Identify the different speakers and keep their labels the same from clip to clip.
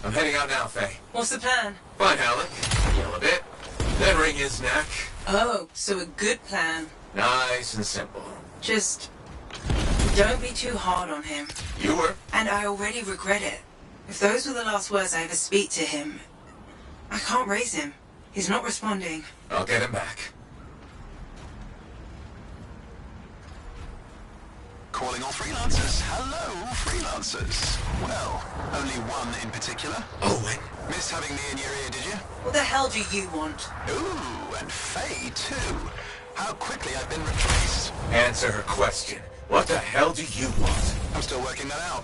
Speaker 1: I'm heading out now, Faye.
Speaker 2: What's the plan?
Speaker 1: Find Alec, yell a bit, then wring his neck.
Speaker 2: Oh, so a good plan.
Speaker 1: Nice and simple.
Speaker 2: Just don't be too hard on him.
Speaker 1: You were?
Speaker 2: And I already regret it. If those were the last words I ever speak to him, I can't raise him. He's not responding.
Speaker 1: I'll get him back.
Speaker 3: Calling all freelancers. Hello, freelancers. Well, only one in particular.
Speaker 1: Owen.
Speaker 3: Missed having me in your ear, did you?
Speaker 2: What the hell do you want?
Speaker 3: Ooh, and Faye, too. How quickly I've been replaced.
Speaker 1: Answer her question. What the hell do you want?
Speaker 3: I'm still working that out.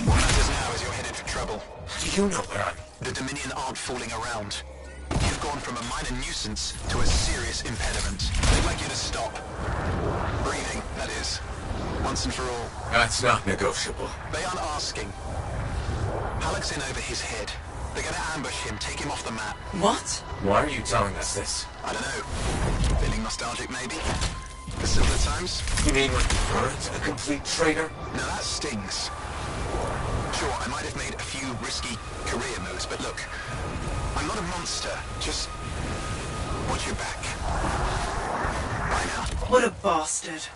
Speaker 3: What matters now is you're headed for trouble.
Speaker 1: Do you know where I'm?
Speaker 3: The Dominion aren't fooling around. You've gone from a minor nuisance to a serious impediment. They'd like you to stop. Breathing, that is. Once and for all.
Speaker 1: That's not negotiable.
Speaker 3: They aren't asking. Halleck's in over his head. They're gonna ambush him, take him off the map.
Speaker 2: What?
Speaker 1: Why are you telling us this?
Speaker 3: I don't know. Feeling nostalgic, maybe? The simpler times?
Speaker 1: You mean when you weren't a complete traitor?
Speaker 3: Now that stings. Sure, I might have made a few risky career moves, but look, I'm not a monster. Just watch your back. Bye now.
Speaker 2: What a bastard.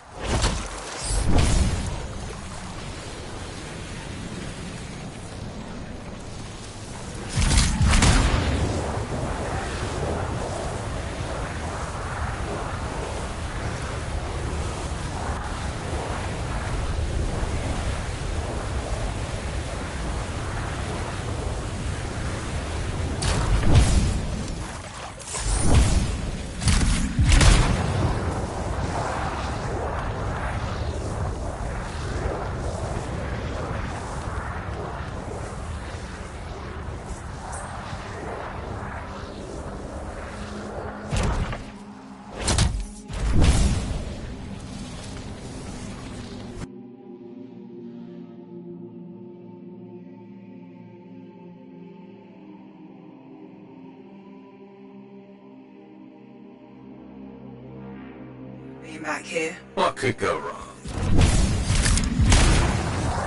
Speaker 2: Back here.
Speaker 1: What could go wrong?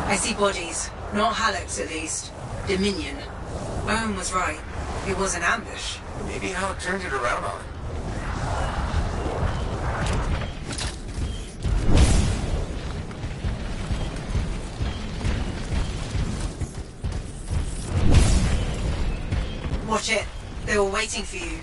Speaker 2: I see bodies. Not Halleck's, at least. Dominion. Owen was right. It was an ambush.
Speaker 1: Maybe Halleck turned it around on him.
Speaker 2: Watch it. They were waiting for you.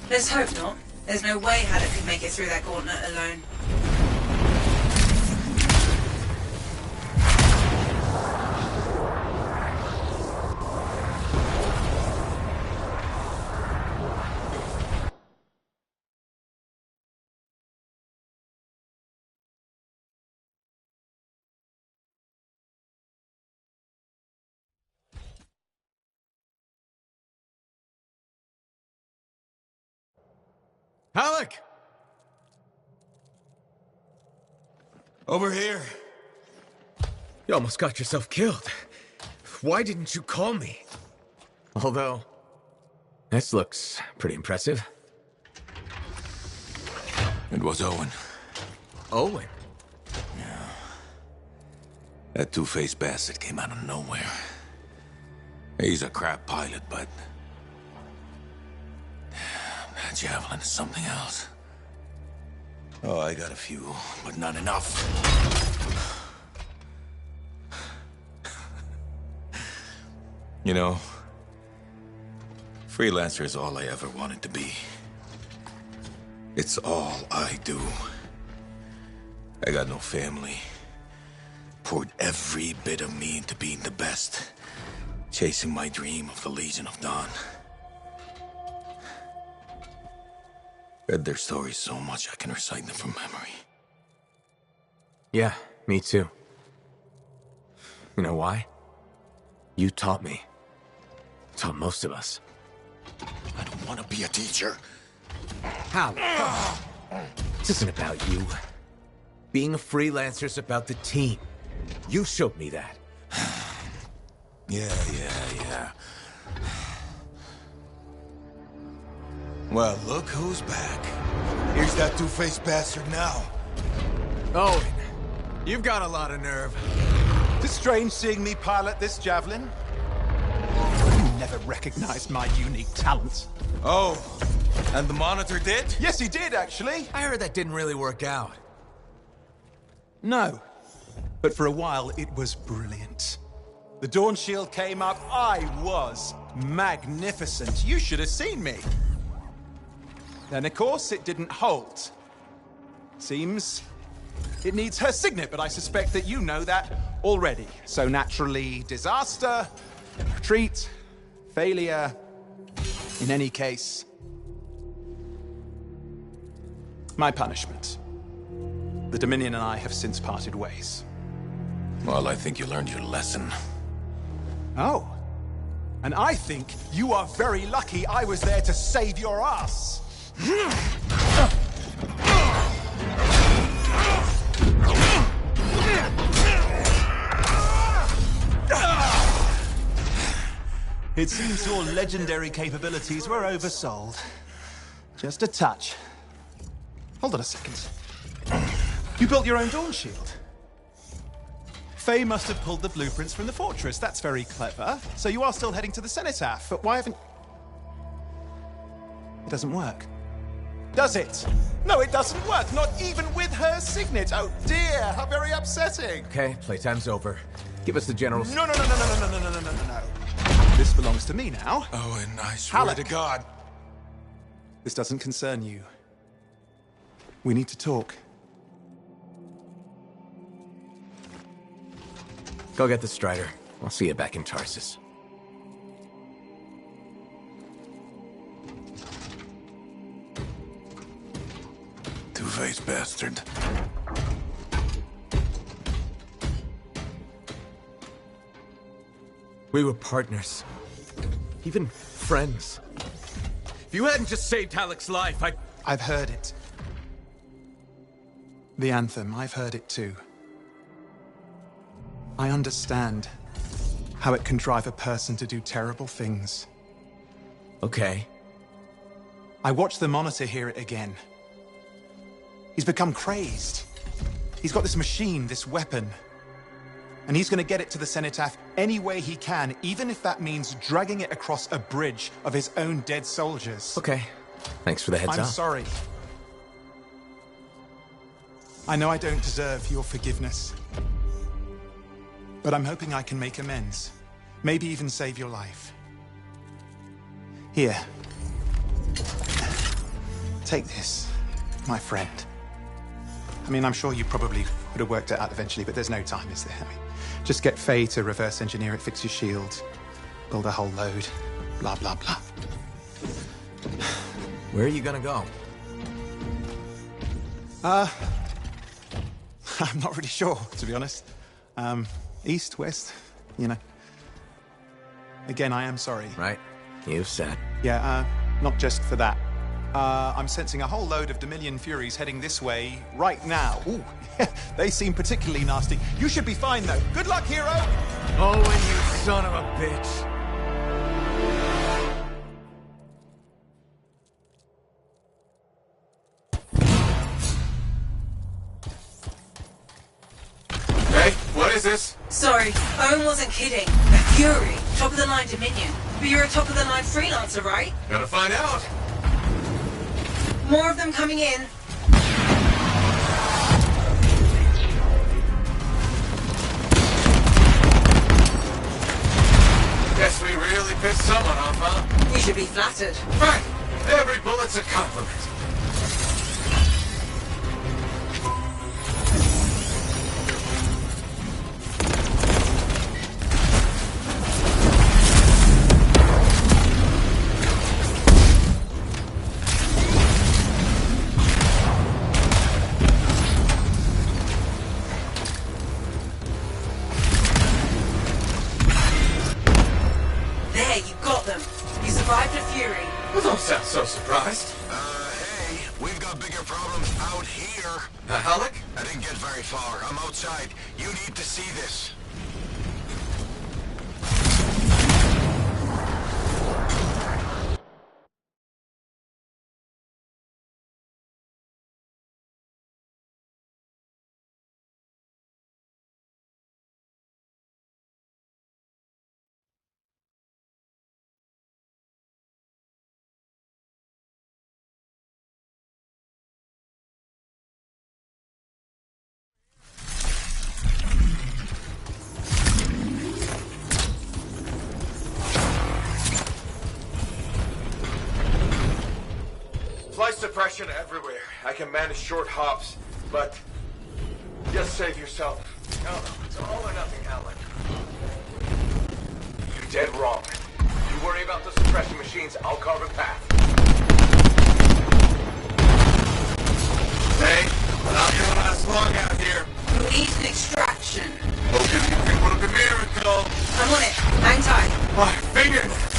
Speaker 2: Let's hope not. There's no way Halleck could make it through that gauntlet alone.
Speaker 4: Halleck! Over here.
Speaker 1: You almost got yourself killed. Why didn't you call me? Although, this looks pretty impressive.
Speaker 4: It was Owen.
Speaker 1: Owen?
Speaker 4: Yeah. That two-faced bastard came out of nowhere. He's a crap pilot, but... that Javelin is something else. Oh, I got a few, but not enough. You know, freelancer is all I ever wanted to be. It's all I do. I got no family. Poured every bit of me into being the best. Chasing my dream of the Legion of Dawn. Read their stories so much I can recite them from memory.
Speaker 1: Yeah, me too. You know why? You taught me. Taught most of us.
Speaker 4: I don't want to be a teacher.
Speaker 1: How? This isn't about you. Being a freelancer is about the team. You showed me that.
Speaker 4: Yeah. Well, look who's back.
Speaker 5: Here's that two-faced bastard now.
Speaker 1: Owen, you've got a lot of nerve.
Speaker 5: It's strange seeing me pilot this javelin. You never recognized my unique talents.
Speaker 4: Oh, and the monitor did?
Speaker 5: Yes, he did, actually.
Speaker 1: I heard that didn't really work out.
Speaker 5: No. But for a while, it was brilliant. The Dawn Shield came up. I was magnificent. You should have seen me. Then, of course, it didn't hold. Seems it needs her signet, but I suspect that you know that already. So naturally, disaster, retreat, failure. In any case, my punishment. The Dominion and I have since parted ways.
Speaker 4: Well, I think you learned your lesson.
Speaker 5: Oh. And I think you are very lucky I was there to save your ass. It seems your legendary capabilities were oversold. Just a touch. Hold on a second. You built your own Dawn Shield. Faye must have pulled the blueprints from the fortress. That's very clever. So you are still heading to the Cenotaph, but why haven't... It doesn't work. Does it? No, it doesn't work. Not even with her signet. Oh dear, how very upsetting.
Speaker 1: Okay, playtime's over. Give us the general...
Speaker 5: No. This belongs to me now.
Speaker 4: Oh, and I swear
Speaker 5: Halleck.
Speaker 4: to God.
Speaker 5: This doesn't concern you. We need to talk.
Speaker 1: Go get the Strider. I'll see you back in Tarsus.
Speaker 4: Two-faced bastard.
Speaker 1: We were partners. Even friends. If you hadn't just saved Halleck's life,
Speaker 5: I've heard it. The Anthem, I've heard it too. I understand how it can drive a person to do terrible things.
Speaker 1: Okay.
Speaker 5: I watched the Monitor hear it again. He's become crazed. He's got this machine, this weapon. And he's gonna get it to the Cenotaph any way he can, even if that means dragging it across a bridge of his own dead soldiers.
Speaker 1: Okay. Thanks for the heads up.
Speaker 5: I'm sorry. I know I don't deserve your forgiveness. But I'm hoping I can make amends. Maybe even save your life. Here. Take this, my friend. I mean, I'm sure you probably would have worked it out eventually, but there's no time, is there? I mean, just get Faye to reverse engineer it, fix your shield, build a whole load, blah, blah, blah.
Speaker 1: Where are you gonna go?
Speaker 5: I'm not really sure, to be honest. East, west, you know. Again, I am sorry.
Speaker 1: Right. You've said.
Speaker 5: Yeah, not just for that. I'm sensing a whole load of Dominion Furies heading this way right now. Ooh, they seem particularly nasty. You should be fine, though. Good luck, hero!
Speaker 1: Oh, and you son of a bitch.
Speaker 4: Hey, what is this?
Speaker 2: Sorry, Owen wasn't kidding. A Fury, top-of-the-line Dominion. But you're a top-of-the-line freelancer, right?
Speaker 1: Gotta find out.
Speaker 2: More of them coming in.
Speaker 1: Guess we Pissed someone off, huh?
Speaker 2: You should be flattered.
Speaker 1: Right. Every bullet's a compliment.
Speaker 2: There, you got them. You survived a fury.
Speaker 1: Well, don't sound so surprised.
Speaker 3: Hey, we've got bigger problems out here.
Speaker 1: Alec?
Speaker 3: I didn't get very far. I'm outside. You need to see this.
Speaker 6: Flight suppression everywhere. I can manage short hops, but just save yourself.
Speaker 1: No, it's all or nothing, Alec.
Speaker 6: You're dead wrong. You worry about the suppression machines, I'll carve a path.
Speaker 1: Hey, we're not gonna last long out here.
Speaker 2: You need an extraction.
Speaker 1: Hope you think what a miracle.
Speaker 2: I'm on it. Hang tight.
Speaker 1: My fingernails.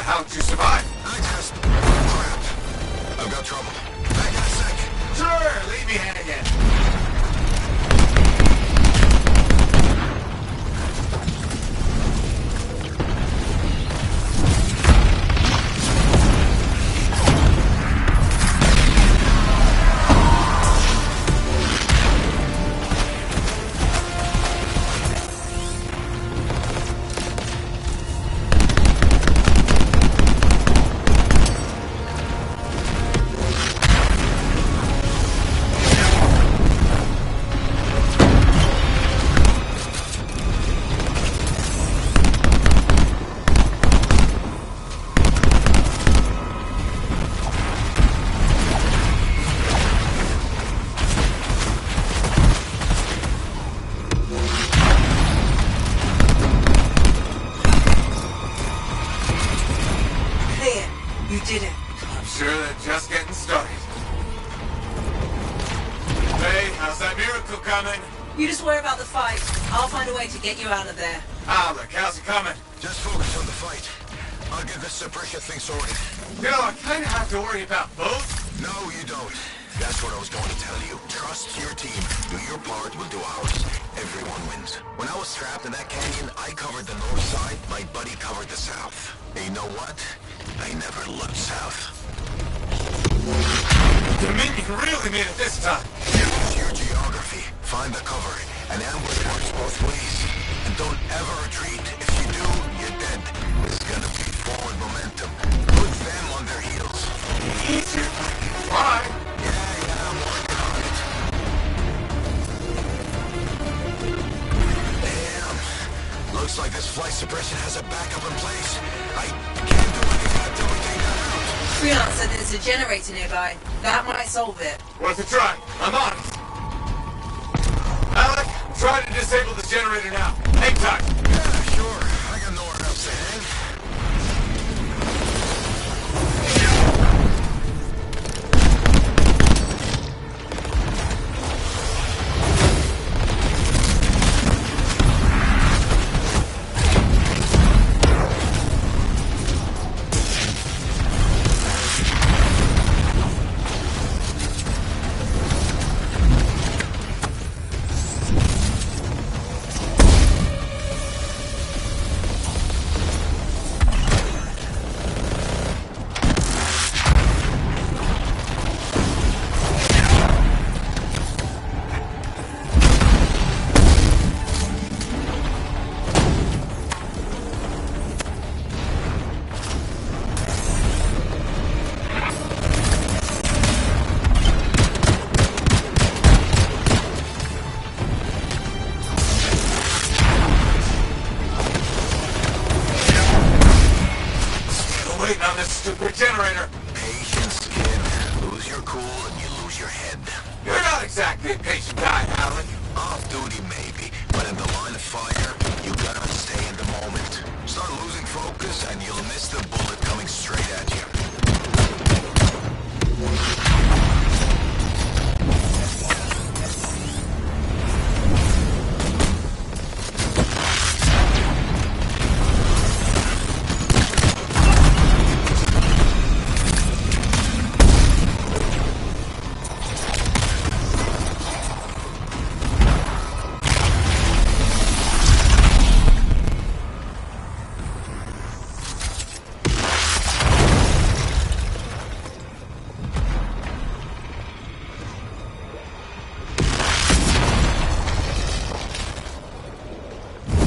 Speaker 1: How'd you survive?
Speaker 3: Crap. I've got trouble. Back in a sec.
Speaker 1: Sure, leave me hanging.
Speaker 2: You did it.
Speaker 1: I'm sure they're just getting started. Hey, how's that miracle coming?
Speaker 2: You just worry about the fight. I'll find a way to get you out of there.
Speaker 1: Alec, how's it coming?
Speaker 3: Just focus on the fight. I'll get this suppression thing sorted.
Speaker 1: You know, I kind of have to worry about both.
Speaker 3: No, you don't. That's what I was going to tell you. Trust your team. Do your part, we'll do ours. Everyone wins. When I was trapped in that canyon, I covered the north side, my buddy covered the south. And you know what? I never looked south.
Speaker 1: Dominion really made it this time.
Speaker 3: Use your geography. Find the cover. An ambush works both ways. And don't ever retreat. If you do, you're dead. It's gonna be forward momentum. Put them on their heels.
Speaker 1: Easier. Why?
Speaker 3: Yeah, I'm working on it. Damn. Looks like this flight suppression has a backup in place. I can't do anything until we take that out.
Speaker 2: Freelance said there's a generator nearby. That might solve it.
Speaker 1: Worth a try. I'm on it. Alec, try to disable the generator now. Hang tight.
Speaker 3: Yeah, sure. I got nowhere else to hang.
Speaker 6: generator.
Speaker 3: Patience, kid. Lose your cool and you lose your head.
Speaker 6: You're not exactly a patient guy, Alec.
Speaker 3: Off duty, maybe, but in the line of fire, you gotta stay in the moment. Start losing focus and you'll miss the bullet coming straight at you.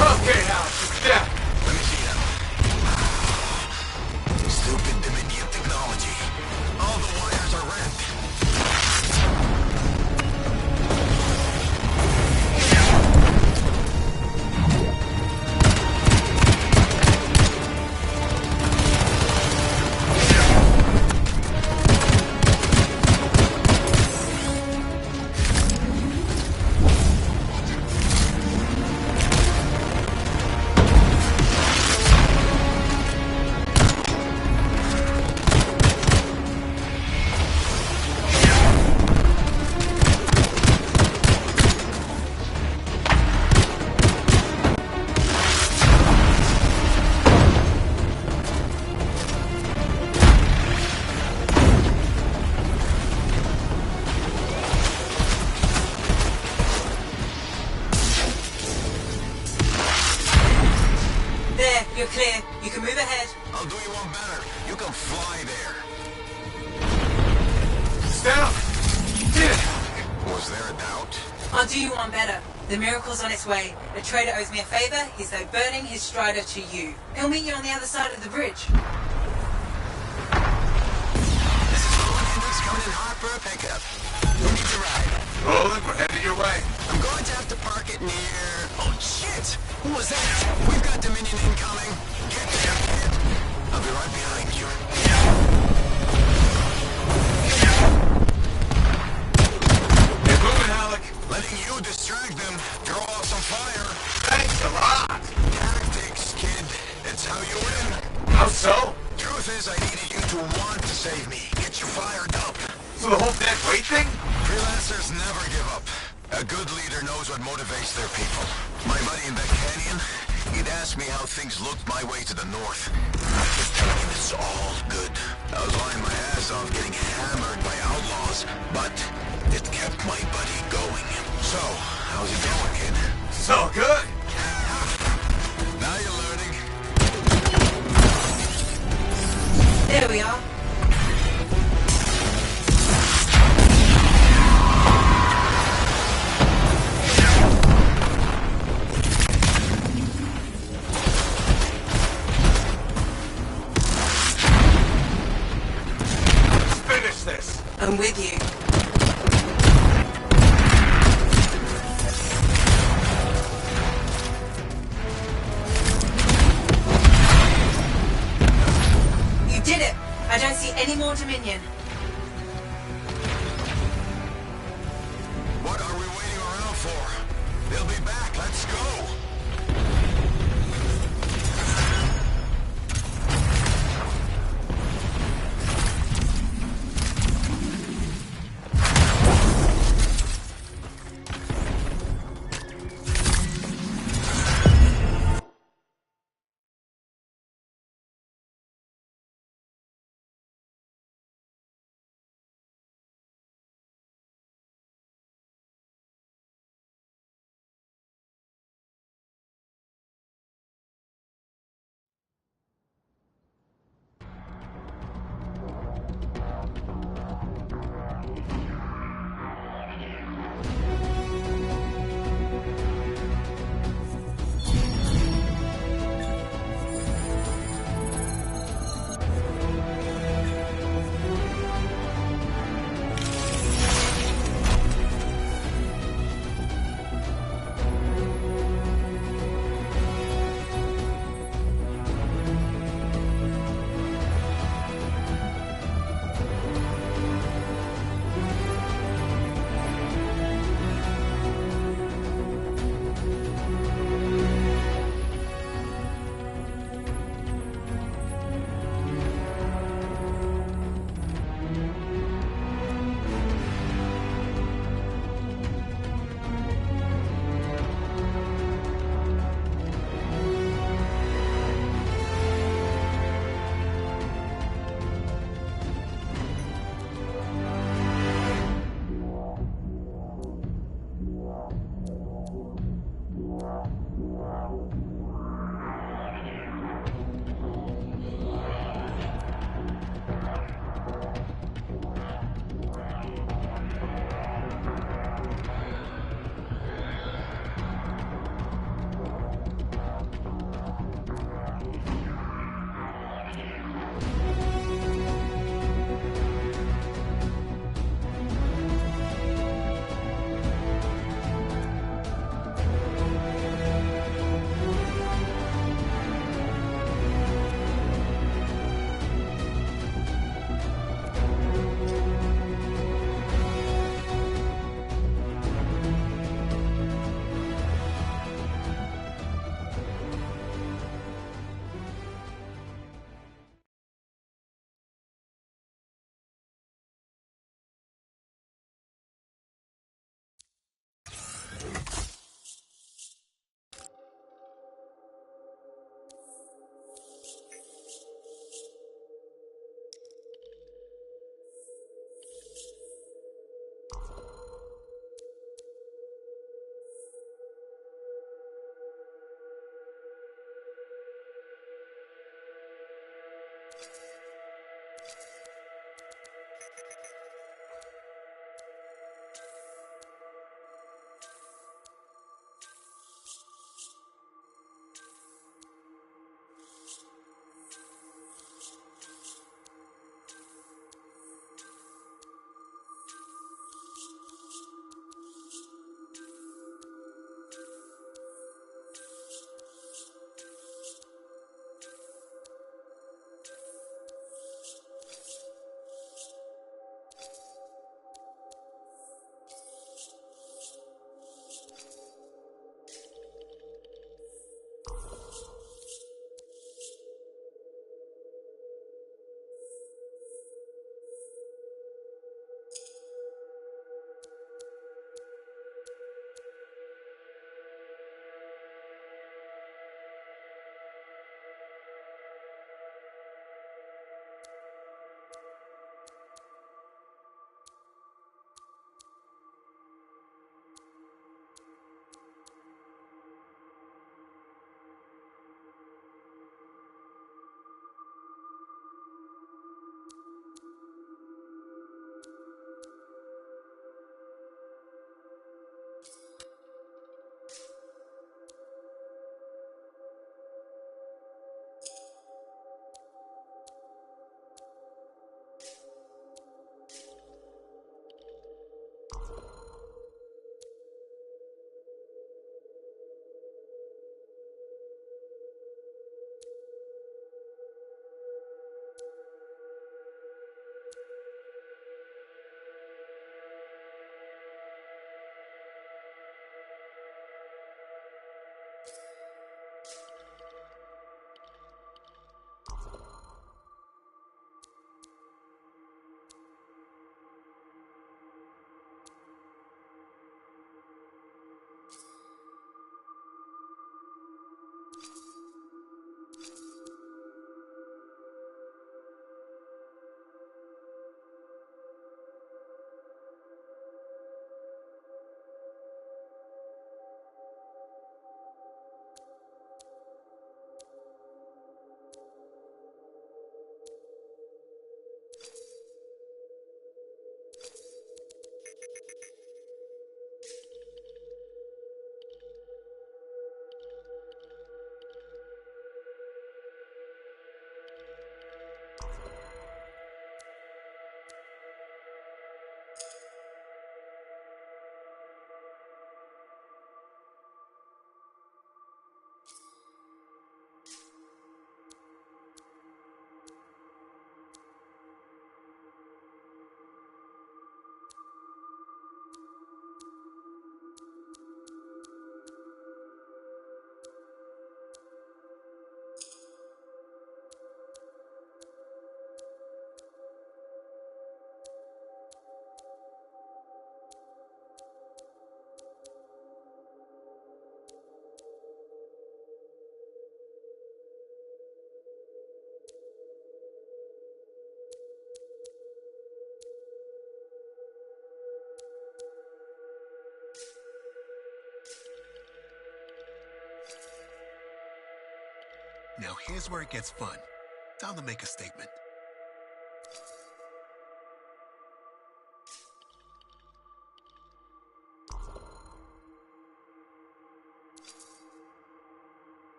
Speaker 6: Okay, Alec, it's dead.
Speaker 3: Let me see now. Stupid Dominion technology. All the wires are rent.
Speaker 2: There, you're clear. You can move ahead.
Speaker 3: I'll do you one better. You can fly there.
Speaker 6: Down. Did it, Alec.
Speaker 3: Was there a doubt?
Speaker 2: I'll do you one better. The miracle's on its way. The trader owes me a favor. He's though burning his strider to you. He'll meet you on the other side of the bridge.
Speaker 3: This is Rowan Hendricks coming in hot for a pickup. Who needs a ride?
Speaker 6: Roland, we're headed your way.
Speaker 3: I'm going to have to park it near... Oh, shit! Who was that? We've got Dominion incoming. Get there, kid. I'll be right behind you.
Speaker 6: Get moving, Alec.
Speaker 3: Letting you distract them, draw off some fire.
Speaker 6: Thanks a lot.
Speaker 3: Tactics, kid. It's how you win.
Speaker 6: How so?
Speaker 3: Truth is, I needed you to want to save me. Get you fired up.
Speaker 6: So the whole dead weight thing?
Speaker 3: Freelancers never give up. A good leader knows what motivates their people. My buddy in that canyon, he'd asked me how things looked my way to the north. I kept telling him it's all good. I was lying my ass off getting hammered by outlaws, but it kept my buddy going. So, how's it going, kid?
Speaker 6: So good.
Speaker 3: Now you're learning.
Speaker 2: There we are.
Speaker 6: Let's finish this.
Speaker 2: I'm with you. You did it! I don't see any more Dominion.
Speaker 3: What are we waiting around for? They'll be back. Let's go.
Speaker 7: Now here's where it gets fun. Time to make a statement.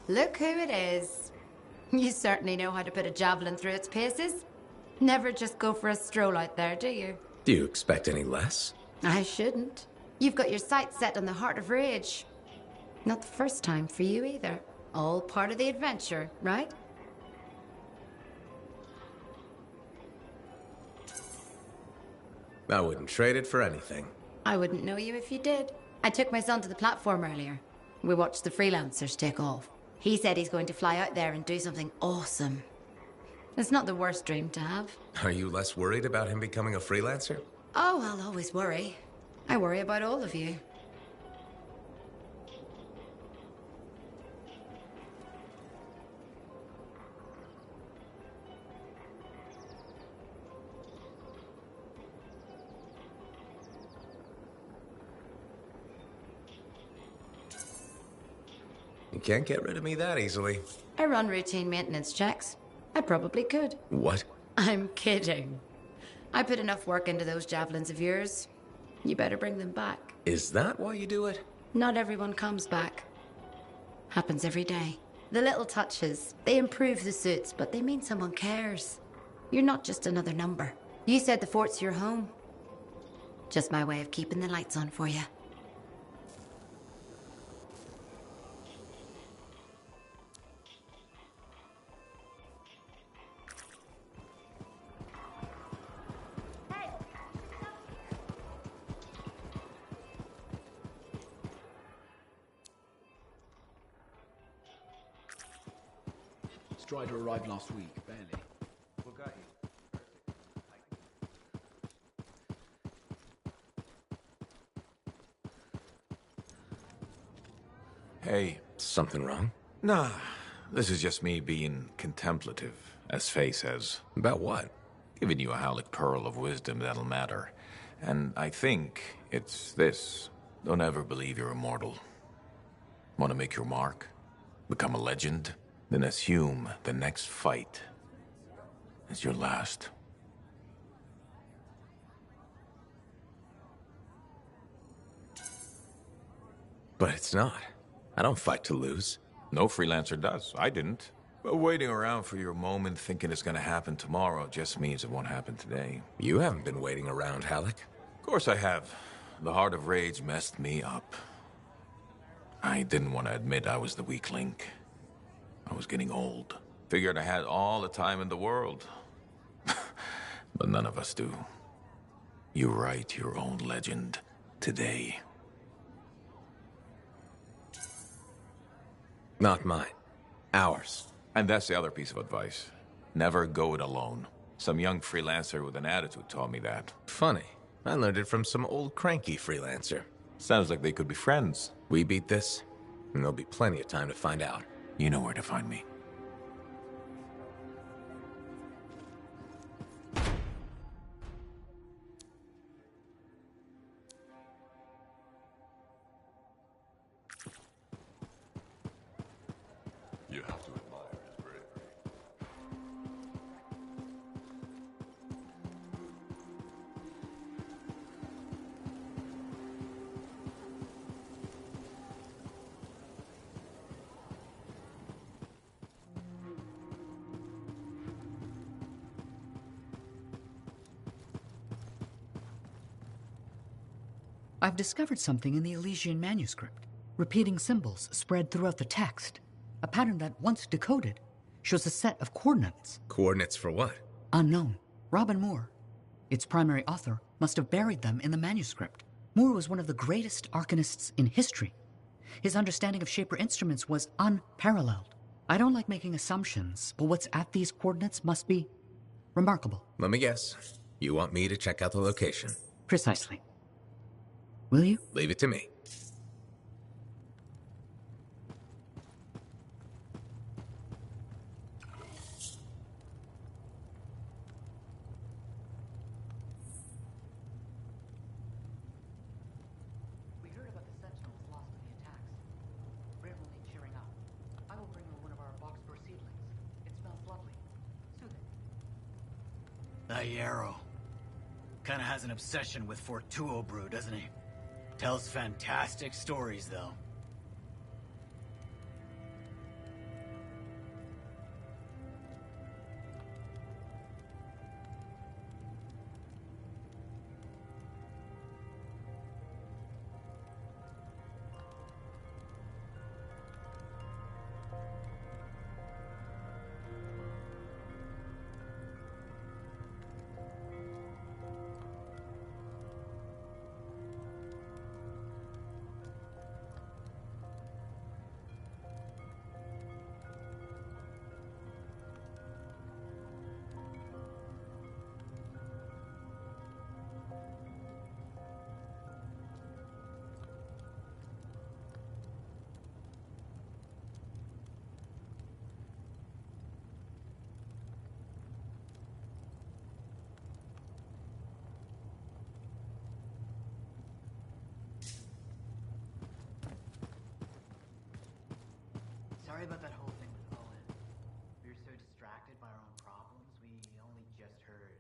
Speaker 8: Look who it is. You certainly know how to put a javelin through its paces. Never just go for a stroll out there, do you?
Speaker 1: Do you expect any less?
Speaker 8: I shouldn't. You've got your sights set on the Heart of Rage. Not the first time for you either. All part of the adventure, right?
Speaker 1: I wouldn't trade it for anything.
Speaker 8: I wouldn't know you if you did. I took my son to the platform earlier. We watched the freelancers take off. He said he's going to fly out there and do something awesome. It's not the worst dream to have.
Speaker 1: Are you less worried about him becoming a freelancer?
Speaker 8: Oh, I'll always worry. I worry about all of you.
Speaker 1: You can't get rid of me that easily.
Speaker 8: I run routine maintenance checks. I probably could.
Speaker 1: What?
Speaker 8: I'm kidding. I put enough work into those javelins of yours. You better bring them back.
Speaker 1: Is that why you do it?
Speaker 8: Not everyone comes back. Happens every day. The little touches, they improve the suits, but they mean someone cares. You're not just another number. You said the fort's your home. Just my way of keeping the lights on for you.
Speaker 9: Strider arrived last week, barely. What got you?
Speaker 4: Hey.
Speaker 1: Something wrong?
Speaker 4: Nah, this is just me being contemplative, as Faye says.
Speaker 1: About what?
Speaker 4: Giving you a Halic pearl of wisdom that'll matter. And I think it's this. Don't ever believe you're immortal. Want to make your mark? Become a legend? Then assume the next fight is your last.
Speaker 1: But it's not. I don't fight to lose.
Speaker 4: No freelancer does. I didn't. But waiting around for your moment thinking it's gonna happen tomorrow just means it won't happen today.
Speaker 1: You haven't been waiting around, Halic.
Speaker 4: Of course I have. The Heart of Rage messed me up. I didn't want to admit I was the weak link. I was getting old. Figured I had all the time in the world. But none of us do. You write your own legend today.
Speaker 1: Not mine. Ours.
Speaker 4: And that's the other piece of advice. Never go it alone. Some young freelancer with an attitude taught me that.
Speaker 1: Funny. I learned it from some old cranky freelancer.
Speaker 4: Sounds like they could be friends.
Speaker 1: We beat this, and there'll be plenty of time to find out.
Speaker 4: You know where to find me.
Speaker 10: You have to admire his bravery.
Speaker 11: I've discovered something in the Elysian manuscript. Repeating symbols spread throughout the text. A pattern that, once decoded, shows a set of coordinates.
Speaker 1: Coordinates for what?
Speaker 11: Unknown. Robin Moore, its primary author, must have buried them in the manuscript. Moore was one of the greatest arcanists in history. His understanding of Shaper instruments was unparalleled. I don't like making assumptions, but what's at these coordinates must be remarkable.
Speaker 1: Let me guess. You want me to check out the location?
Speaker 11: Precisely. Will you?
Speaker 1: Leave it to me.
Speaker 11: We heard about the Sentinels lost in the attacks. Rin will need cheering up. I will bring her one of our boxbur seedlings. It smells lovely. Soothing.
Speaker 12: That Yarrow. Kinda has an obsession with Fortuo brew, doesn't he? Tells fantastic stories, though. Sorry about that whole thing with Owen. We were so distracted by our own problems, we only just heard.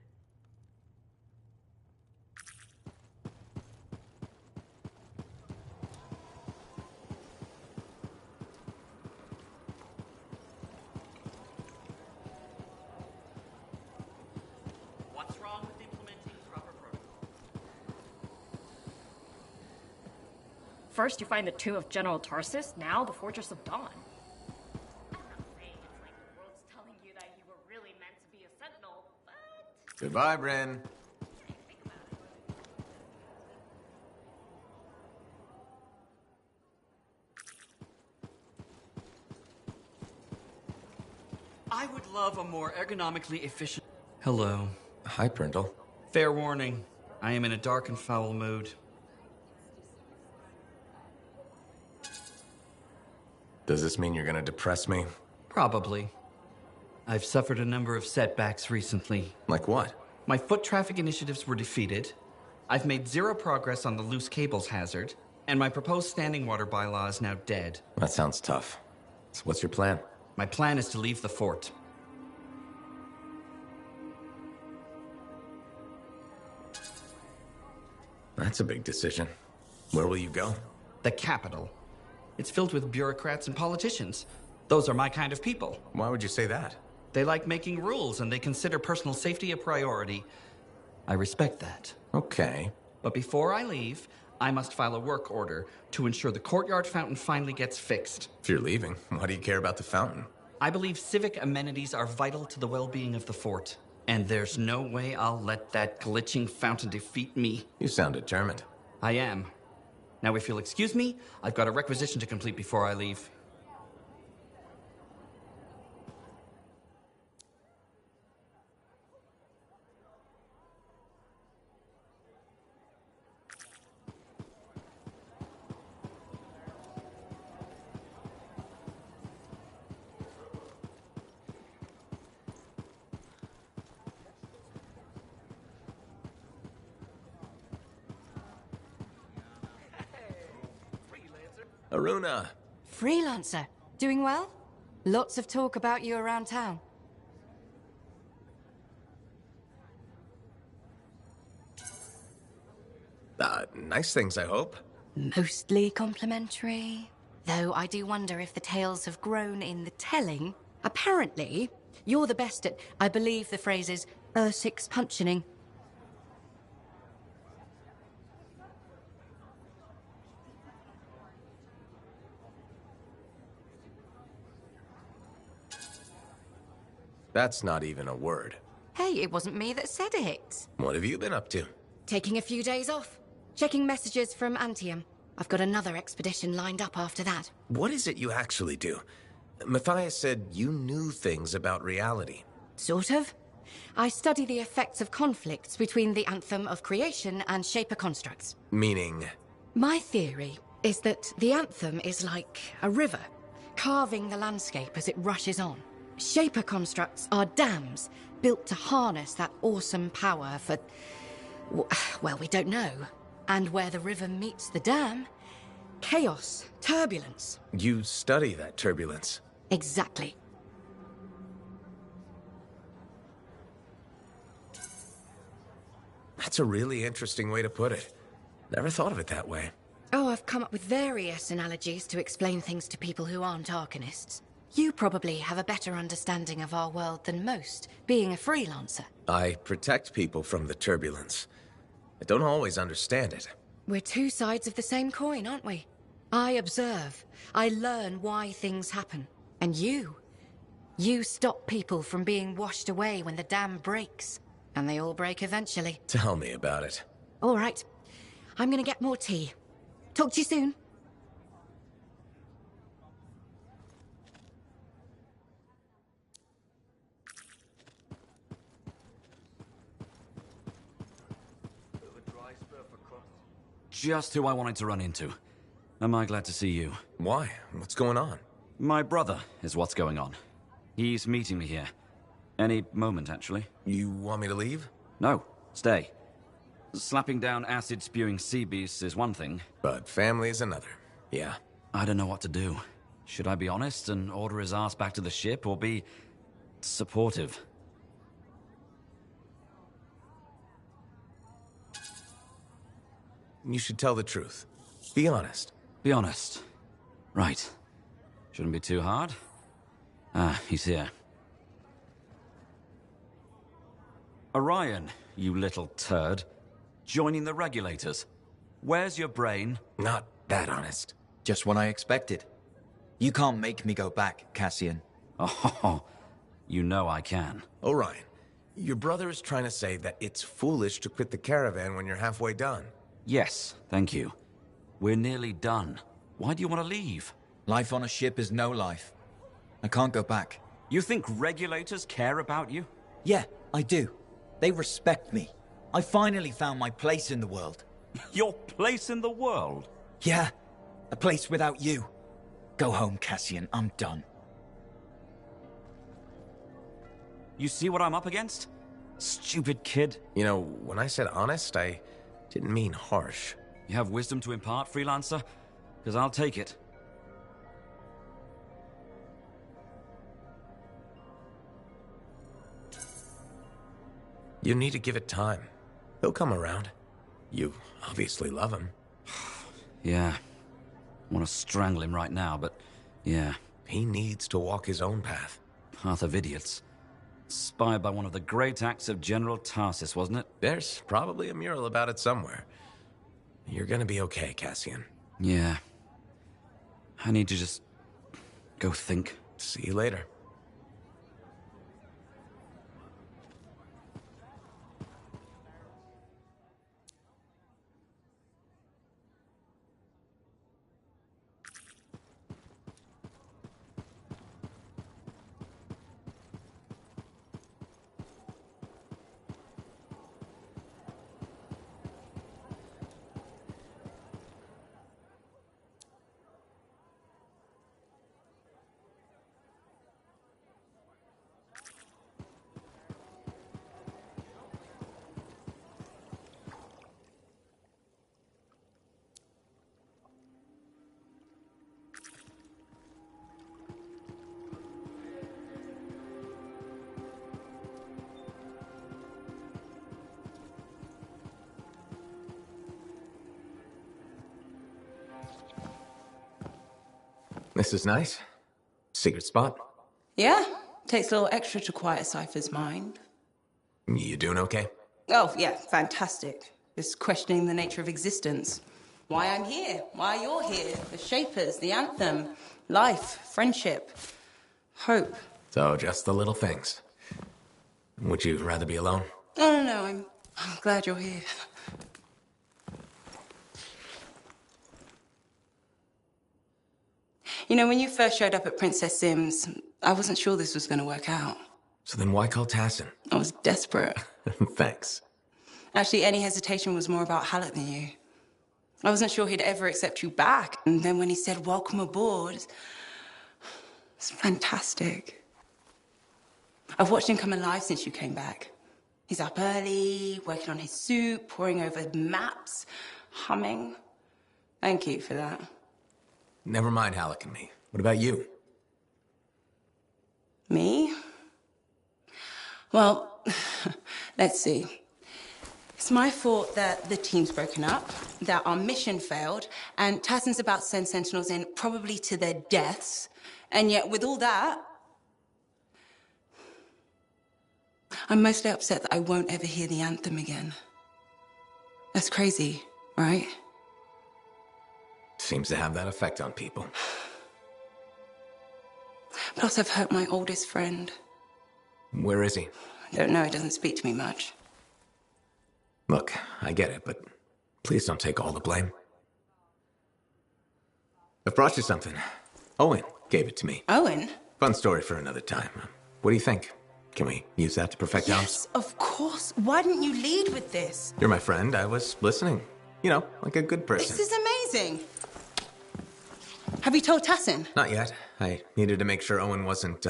Speaker 12: What's wrong with implementing proper protocol?
Speaker 13: First, you find the tomb of General Tarsus, now the Fortress of Dawn.
Speaker 1: Goodbye, Bryn.
Speaker 12: I would love a more ergonomically efficient... Hello.
Speaker 1: Hi, Brindle.
Speaker 12: Fair warning. I am in a dark and foul mood.
Speaker 1: Does this mean you're gonna depress me?
Speaker 12: Probably. I've suffered a number of setbacks recently.
Speaker 1: Like what?
Speaker 12: My foot traffic initiatives were defeated. I've made zero progress on the loose cables hazard, and my proposed standing water bylaw is now dead.
Speaker 1: That sounds tough. So what's your plan?
Speaker 12: My plan is to leave the fort.
Speaker 1: That's a big decision. Where will you go?
Speaker 12: The capital. It's filled with bureaucrats and politicians. Those are my kind of people.
Speaker 1: Why would you say that?
Speaker 12: They like making rules, and they consider personal safety a priority. I respect that.
Speaker 1: Okay.
Speaker 12: But before I leave, I must file a work order to ensure the courtyard fountain finally gets fixed.
Speaker 1: If you're leaving, why do you care about the fountain?
Speaker 12: I believe civic amenities are vital to the well-being of the fort. And there's no way I'll let that glitching fountain defeat me.
Speaker 1: You sound determined.
Speaker 12: I am. Now, if you'll excuse me, I've got a requisition to complete before I leave.
Speaker 1: Aruna!
Speaker 14: Freelancer. Doing well? Lots of talk about you around town.
Speaker 1: Nice things, I hope.
Speaker 14: Mostly complimentary. Though I do wonder if the tales have grown in the telling. Apparently, you're the best at, I believe the phrase is, six punching.
Speaker 1: That's not even a word.
Speaker 14: Hey, it wasn't me that said it.
Speaker 1: What have you been up to?
Speaker 14: Taking a few days off. Checking messages from Anthem. I've got another expedition lined up after that.
Speaker 1: What is it you actually do? Matthias said you knew things about reality.
Speaker 14: Sort of. I study the effects of conflicts between the Anthem of creation and Shaper constructs.
Speaker 1: Meaning?
Speaker 14: My theory is that the Anthem is like a river, carving the landscape as it rushes on. Shaper constructs are dams built to harness that awesome power for... well, we don't know. And where the river meets the dam, chaos, turbulence.
Speaker 1: You study that turbulence.
Speaker 14: Exactly.
Speaker 1: That's a really interesting way to put it. Never thought of it that way.
Speaker 14: Oh, I've come up with various analogies to explain things to people who aren't Arcanists. You probably have a better understanding of our world than most, being a freelancer.
Speaker 1: I protect people from the turbulence. I don't always understand it.
Speaker 14: We're two sides of the same coin, aren't we? I observe. I learn why things happen. And you stop people from being washed away when the dam breaks. And they all break eventually.
Speaker 1: Tell me about it.
Speaker 14: All right. I'm gonna get more tea. Talk to you soon.
Speaker 15: Just who I wanted to run into. Am I glad to see you?
Speaker 1: Why? What's going on?
Speaker 15: My brother is what's going on. He's meeting me here. Any moment, actually.
Speaker 1: You want me to leave?
Speaker 15: No, stay. Slapping down acid-spewing sea beasts is one thing.
Speaker 1: But family is another. Yeah.
Speaker 15: I don't know what to do. Should I be honest and order his ass back to the ship, or be... supportive?
Speaker 1: You should tell the truth. Be honest.
Speaker 15: Be honest. Right. Shouldn't be too hard. Ah, he's here. Orion, you little turd. Joining the regulators. Where's your brain?
Speaker 1: Not that honest.
Speaker 16: Just what I expected. You can't make me go back, Cassian.
Speaker 15: Oh, you know I can.
Speaker 1: Orion, your brother is trying to say that it's foolish to quit the caravan when you're halfway done.
Speaker 15: Yes, thank you. We're nearly done. Why do you want to leave?
Speaker 16: Life on a ship is no life. I can't go back.
Speaker 15: You think regulators care about you?
Speaker 16: Yeah, I do. They respect me. I finally found my place in the world.
Speaker 15: Your place in the world?
Speaker 16: Yeah, a place without you. Go home, Cassian. I'm done.
Speaker 15: You see what I'm up against? Stupid kid.
Speaker 1: You know, when I said honest, I didn't mean harsh.
Speaker 15: You have wisdom to impart, freelancer? Because I'll take it.
Speaker 1: You need to give it time. He'll come around. You obviously love him.
Speaker 15: Yeah. I want to strangle him right now, but yeah.
Speaker 1: He needs to walk his own path.
Speaker 15: Path of idiots. Inspired by one of the great acts of General Tarsis, wasn't it?
Speaker 1: There's probably a mural about it somewhere. You're gonna be okay, Cassian.
Speaker 15: Yeah. I need to just go think.
Speaker 1: See you later. This is nice. Secret spot.
Speaker 2: Yeah, takes a little extra to quiet Cypher's mind.
Speaker 1: You doing okay?
Speaker 2: Oh, yeah, fantastic. Just questioning the nature of existence. Why I'm here, why you're here, the Shapers, the Anthem, life, friendship, hope.
Speaker 1: So, just the little things. Would you rather be alone?
Speaker 2: Oh, no, I'm glad you're here. You know, when you first showed up at Princess Sim's, I wasn't sure this was going to work out.
Speaker 1: So then why call Tassin?
Speaker 2: I was desperate.
Speaker 1: Thanks.
Speaker 2: Actually, any hesitation was more about Halleck than you. I wasn't sure he'd ever accept you back. And then when he said, welcome aboard, it's fantastic. I've watched him come alive since you came back. He's up early, working on his suit, poring over maps, humming. Thank you for that.
Speaker 1: Never mind Halleck and me. What about you?
Speaker 2: Me? Well, let's see. It's my fault that the team's broken up, that our mission failed, and Tassin's about to send Sentinels in, probably to their deaths. And yet, with all that, I'm mostly upset that I won't ever hear the anthem again. That's crazy, right?
Speaker 1: Seems to have that effect on people.
Speaker 2: Plus, I've hurt my oldest friend.
Speaker 1: Where is he?
Speaker 2: I don't know, he doesn't speak to me much.
Speaker 1: Look, I get it, but please don't take all the blame. I've brought you something. Owen gave it to me.
Speaker 2: Owen?
Speaker 1: Fun story for another time. What do you think? Can we use that to perfect ours?
Speaker 2: Yes, of course. Why didn't you lead with this?
Speaker 1: You're my friend. I was listening. You know, like a good person.
Speaker 2: This is amazing. Have you told Tassin?
Speaker 1: Not yet. I needed to make sure Owen wasn't,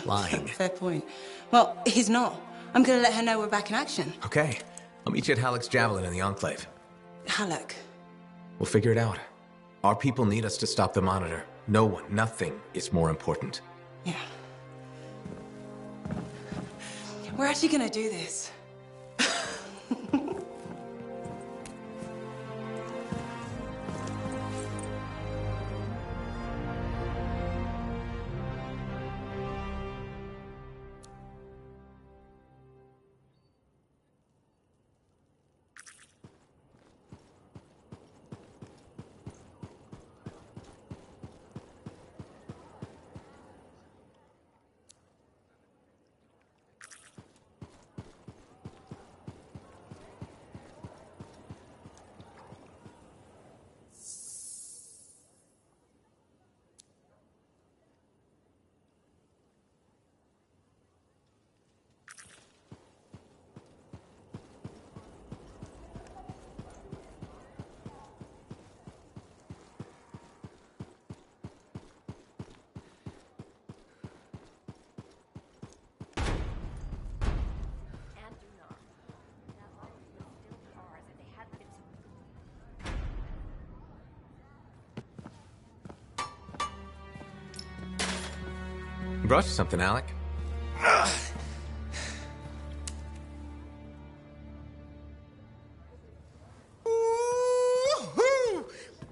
Speaker 1: lying.
Speaker 2: Fair point. Well, he's not. I'm gonna let her know we're back in action.
Speaker 1: Okay. I'll meet you at Halleck's Javelin in the Enclave.
Speaker 2: Halleck.
Speaker 1: We'll figure it out. Our people need us to stop the Monitor. No one, nothing is more important.
Speaker 2: Yeah. We're actually gonna do this.
Speaker 1: Brought you something, Alec.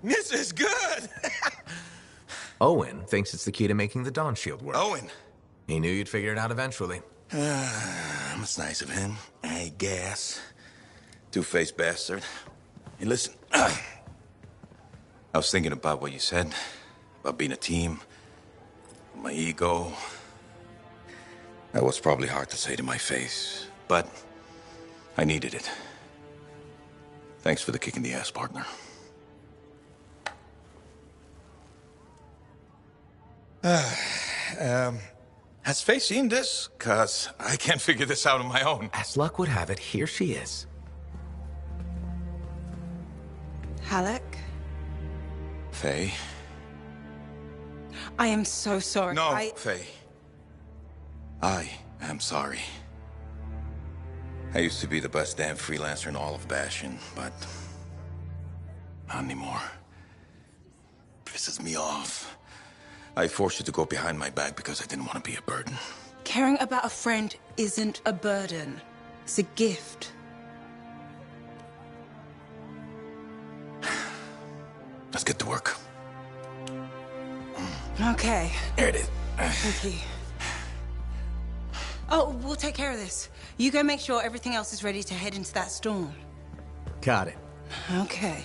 Speaker 4: This is good!
Speaker 1: Owen thinks it's the key to making the Dawn Shield work.
Speaker 4: Owen!
Speaker 1: He knew you'd figure it out eventually.
Speaker 4: That's nice of him, I guess. Two-faced bastard. Hey, listen. I was thinking about what you said, about being a team, my ego. That was probably hard to say to my face, but I needed it. Thanks for the kick in the ass, partner. Has Faye seen this? 'Cause I can't figure this out on my own.
Speaker 1: As luck would have it, here she is.
Speaker 2: Halleck?
Speaker 4: Faye?
Speaker 2: I am so sorry.
Speaker 4: No, Faye. I am sorry. I used to be the best damn freelancer in all of Bastion, but not anymore. Pisses me off. I forced you to go behind my back because I didn't want to be a burden.
Speaker 2: Caring about a friend isn't a burden. It's a gift.
Speaker 4: Let's get to work.
Speaker 2: Okay.
Speaker 4: There it is.
Speaker 2: Thank you. Oh, we'll take care of this. You go make sure everything else is ready to head into that storm.
Speaker 1: Got it.
Speaker 2: Okay.